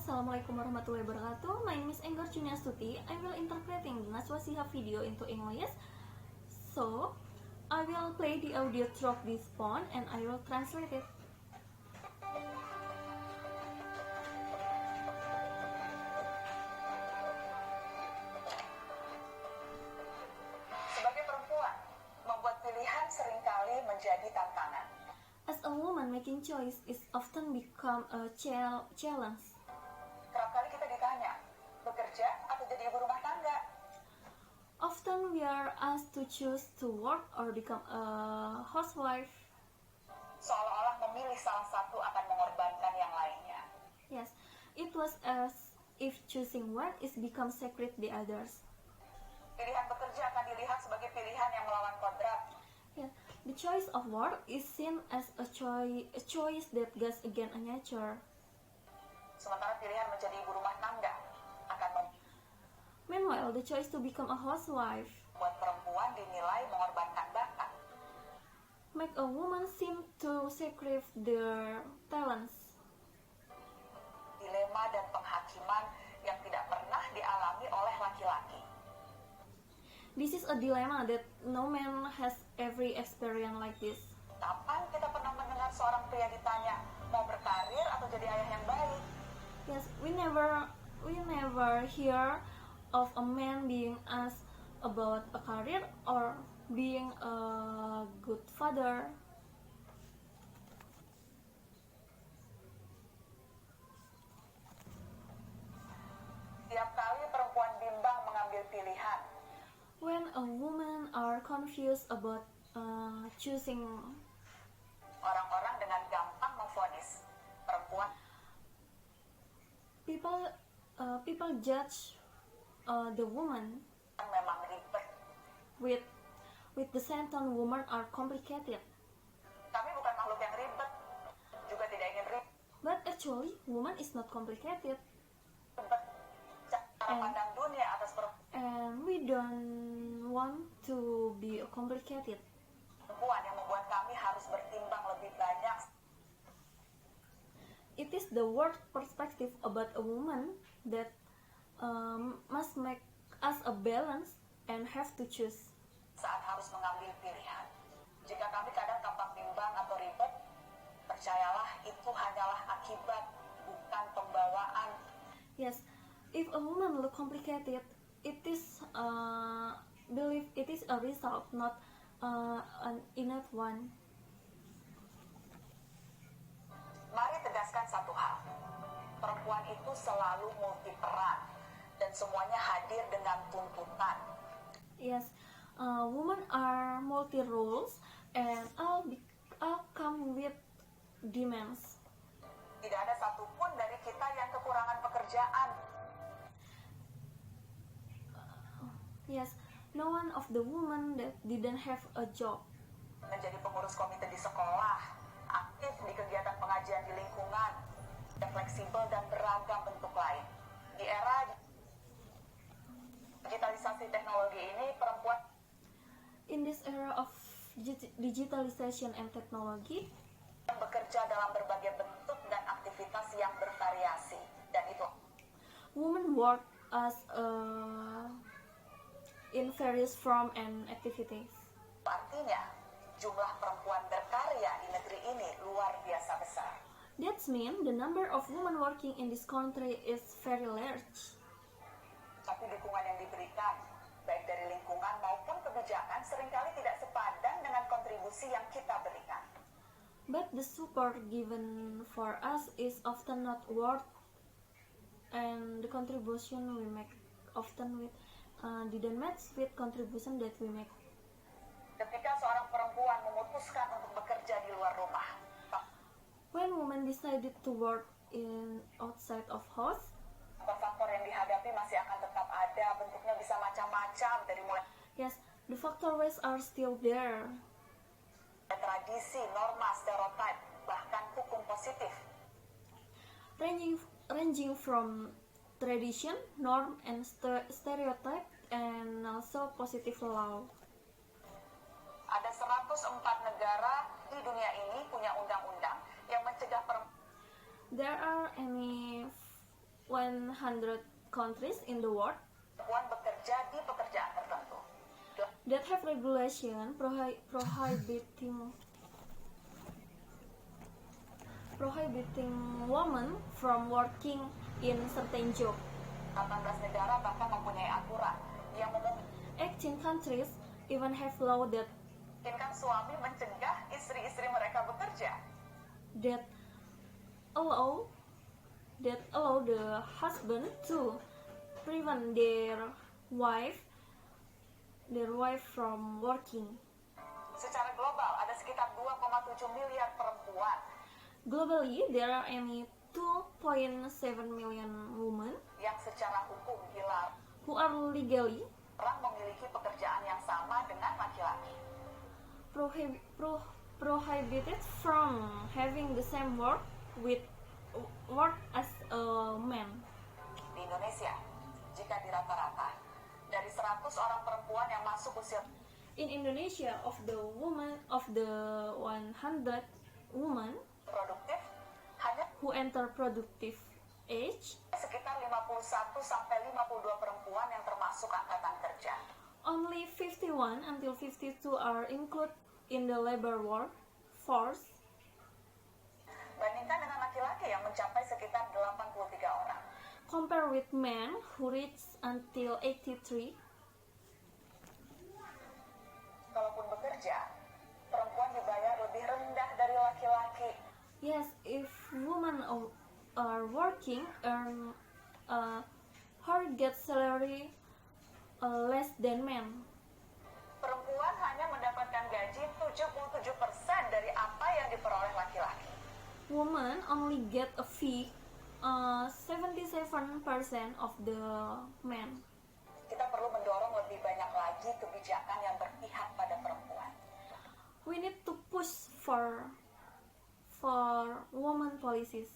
Assalamualaikum warahmatullahi wabarakatuh. My name is Enggar Cuniastuti. I will interpreting the Najwa Shihab video into English. So, I will play the audio through this phone and I will translate it. Sebagai perempuan, membuat pilihan seringkali menjadi tantangan. As a woman, making choice is often become a challenge. Kerap kali kita ditanya, bekerja atau jadi ibu rumah tangga? Often we are asked to choose to work or become a housewife. Seolah-olah memilih salah satu akan mengorbankan yang lainnya. Yes, it was as if choosing one is become sacred the others. Pilihan bekerja akan dilihat sebagai pilihan yang melawan kodrat. Yeah, the choice of work is seen as a choice that goes against nature. Sementara pilihan menjadi ibu rumah tangga akan Meanwhile, the choice to become a housewife membuat perempuan dinilai mengorbankan bakat. make a woman seem to sacrifice their talents. Dilema dan penghakiman yang tidak pernah dialami oleh laki-laki. This is a dilemma that no man has every experience like this. Kapan kita pernah mendengar seorang pria ditanya mau berkarir atau jadi ayah yang baik? Yes, we never hear of a man being asked about a career or being a good father. Tiap kali perempuan bimbang mengambil pilihan, When a woman are confused about choosing, orang-orang dengan gampang memvonis perempuan people judge the woman memang ribet. with the sentence women are complicated. Kami bukan makhluk yang ribet, juga tidak ingin ribet. But actually, woman is not complicated, Cara pandang dunia atas and we don't want to be complicated. perempuan yang membuat kami harus bertimbang lebih banyak. It is the world perspective about a woman that must make us a balance and have to choose. Saat harus mengambil pilihan. Jika kami kadang tampak bimbang atau ribet, percayalah itu hanyalah akibat, bukan pembawaan. Yes, if a woman look complicated, it is believe it is a result, not an innate one. Mari tegaskan satu hal. Perempuan itu selalu multiperan dan semuanya hadir dengan tuntutan. Yes, women are multi roles and all come with demands. Tidak ada satupun dari kita yang kekurangan pekerjaan. Yes, no one of the women that didn't have a job. Menjadi pengurus komite di sekolah, aktif di kegiatan pengajian di lingkungan, dan fleksibel dan beragam bentuk lain. Di era digitalisasi teknologi ini, perempuan In this era of digitalization and technology, bekerja dalam berbagai bentuk dan aktivitas yang bervariasi. Dan itu women work as in various form and activities. artinya jumlah perempuan berkarya di negeri ini luar biasa besar. That means the number of women working in this country is very large. Tapi dukungan yang diberikan, baik dari lingkungan maupun kebijakan, seringkali tidak sepadan dengan kontribusi yang kita berikan. But the support given for us is often not worth, and the contribution we make often didn't match with contribution that we make. Ketika seorang perempuan memutuskan untuk bekerja di luar rumah, When women decided to work in outside of house, faktor yang dihadapi masih akan tetap ada, bentuknya bisa macam-macam, dari mulai yes, the factors are still there. tradisi, norma, stereotip, bahkan hukum positif. Ranging from tradition, norm, and stereotype, and also positive law. Ada 104 negara di dunia ini punya undang-undang yang mencegah perempuan There are any 100 countries in the world perempuan bekerja di pekerjaan tertentu. that have regulation prohibiting women from working in certain job. 18 negara bahkan mempunyai aturan yang 18 countries even have law that memungkinkan suami mencegah istri-istri mereka bekerja. that allow the husband to prevent their wife from working. Secara global ada sekitar 2,7 miliar perempuan Globally, there are only 2.7 million women yang secara hukum hilang who are legally orang memiliki pekerjaan yang sama dengan laki-laki. prohibited from having the same work as a man. Di Indonesia, jika dirata-rata dari 100 orang perempuan yang masuk usia In Indonesia, of the 100 women produktif, hanya who enter productive age, sekitar 51 sampai 52 perempuan yang termasuk angkatan kerja. only 51 until 52 are included in the labor force. Bandingkan dengan laki-laki yang mencapai sekitar 83 orang. Compare with men who reach until 83. Kalaupun bekerja, perempuan dibayar lebih rendah dari laki-laki. Yes, if women are working, her get salary less than men. Perempuan hanya mendapatkan gaji 77% dari apa yang diperoleh laki-laki. Women only get a fee 77% of the men. Kita perlu mendorong lebih banyak lagi kebijakan yang berpihak pada perempuan. We need to push for women policies.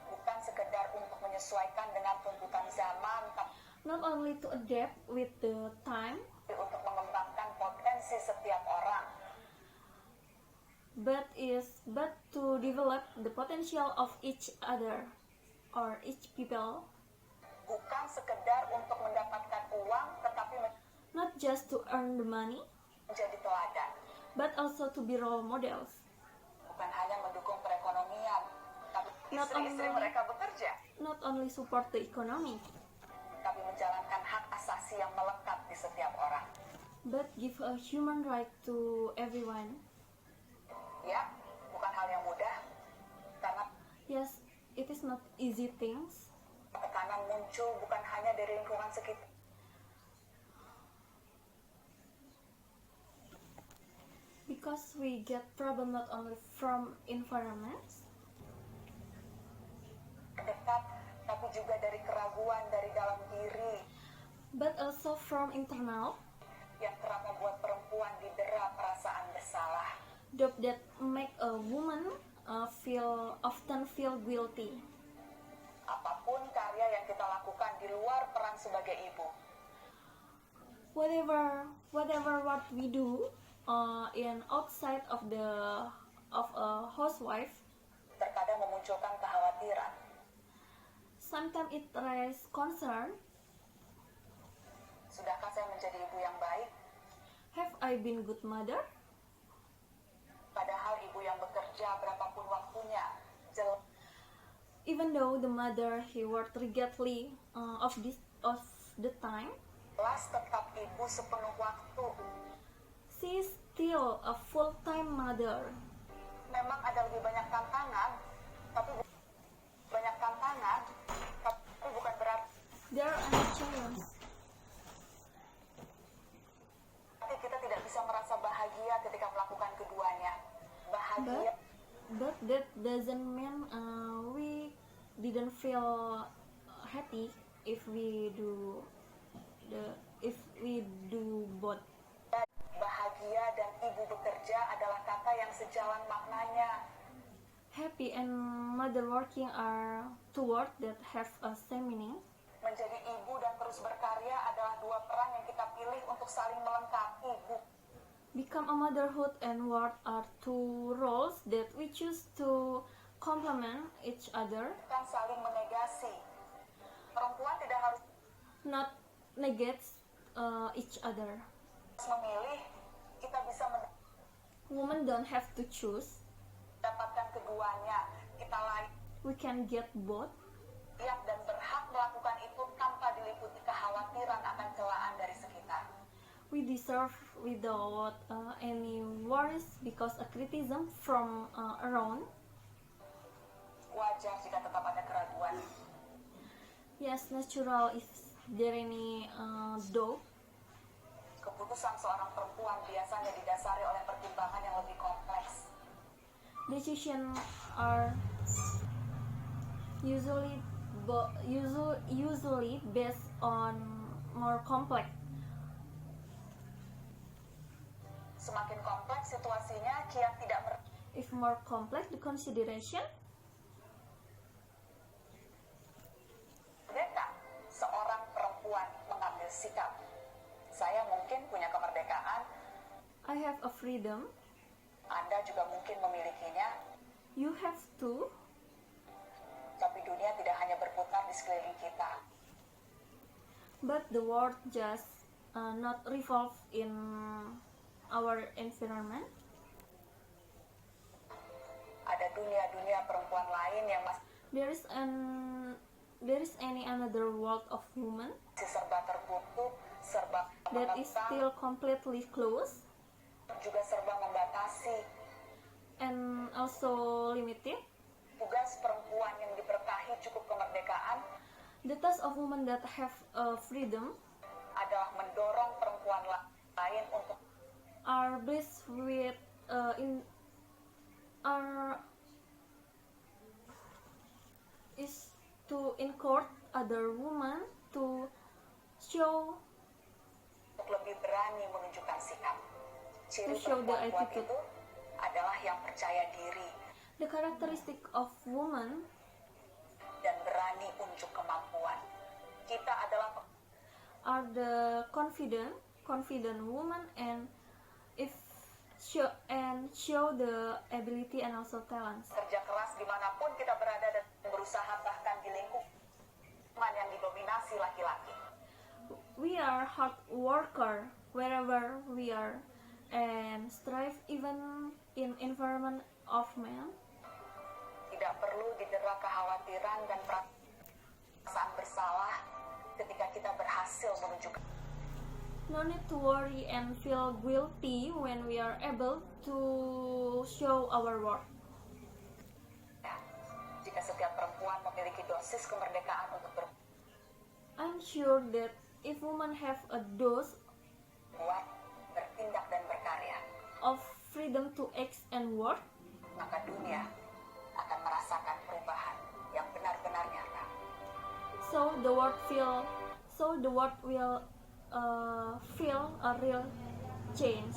Bukan sekedar untuk menyesuaikan dengan tuntutan zaman, tapi Not only to adapt with the time, untuk mengembangkan potensi setiap orang. but to develop the potential of each other or each people, Bukan sekedar untuk mendapatkan uang, tetapi not just to earn the money, menjadi teladan. but also to be role models. Bukan hanya mendukung perekonomian, tapi Not istri-istri only- mereka bekerja, Not only support the economy, tapi menjalankan hak asasi yang melekat di setiap orang. but give a human right to everyone. Ya, bukan hal yang mudah, karena Yes, it is not easy things, tekanan muncul bukan hanya dari lingkungan sekitar, because we get problem not only from environments, dekat, tapi juga dari keraguan dari dalam diri but also from internal, yang kerap membuat perempuan didera perasaan bersalah. that make a woman often feel guilty. Apapun karya yang kita lakukan di luar peran sebagai ibu, Whatever what we do in outside of a housewife, terkadang memunculkan kekhawatiran. sometimes it raises concern. Sudahkah saya menjadi ibu yang baik? Have I been good mother? Padahal ibu yang bekerja berapapun waktunya, jelas Even though the mother he worked regardless of the time, tetap ibu sepenuh waktu. she is still a full-time mother. Memang ada lebih banyak tantangan, tapi bukan berarti There are any challenges, kita tidak bisa merasa bahagia ketika melakukan keduanya. Bahagia but that doesn't mean we didn't feel happy if we do both. bahagia dan ibu bekerja adalah kata yang sejalan maknanya. Happy and mother working are two words that have a same meaning. Menjadi ibu dan terus berkarya adalah dua peran yang kita pilih untuk saling melengkapi. Become a motherhood and work are two roles that we choose to complement each other, Kan saling menegasi. Perempuan tidak harus not negates each other. memilih, kita bisa Women don't have to choose. mendapatkan keduanya. Kita layak We can get both. dan berhak melakukan itu tanpa diliputi kekhawatiran akan celaan dari sekitar. We deserve without any worries because a criticism from around. Wajar jika tetap ada keraguan. Yes, natural if there any doubt. Keputusan seorang perempuan biasanya didasari oleh pertimbangan yang lebih kompleks. Decisions are usually based on more complex. Semakin kompleks situasinya, kian tidak If more complex the consideration, merdeka seorang perempuan mengambil sikap. Saya mungkin punya kemerdekaan, I have a freedom. Anda juga mungkin memilikinya, You have to. tapi dunia tidak hanya berputar di sekeliling kita. But the world just not revolve in our environment. Ada dunia-dunia perempuan lain yang masih There is any another world of women serba tertutup, serba that is mengekang, still completely closed juga serba membatasi. and also limited. Tugas perempuan yang diberkahi cukup kemerdekaan The task of women that have freedom adalah mendorong perempuan lain untuk are blessed with is to encourage other women to show lebih berani menunjukkan sikap. Ciri To show the perempuan kuat attitude. itu adalah yang percaya diri the characteristic of woman dan berani unjuk kemampuan. Kita adalah are the confident woman and show the ability and also talents. kerja keras dimanapun kita berada dan berusaha bahkan di lingkungan yang didominasi laki-laki. We are hard worker wherever we are and strive even in environment of men. Tidak perlu didera kekhawatiran dan perasaan bersalah ketika kita berhasil menunjukkan. No need to worry and feel guilty when we are able to show our work. Jika setiap perempuan memiliki dosis kemerdekaan untuk I'm sure that if women have a dose berbuat, bertindak dan berkarya, of freedom to act and work, maka dunia akan merasakan perubahan yang benar-benar nyata. so the world will feel a real change.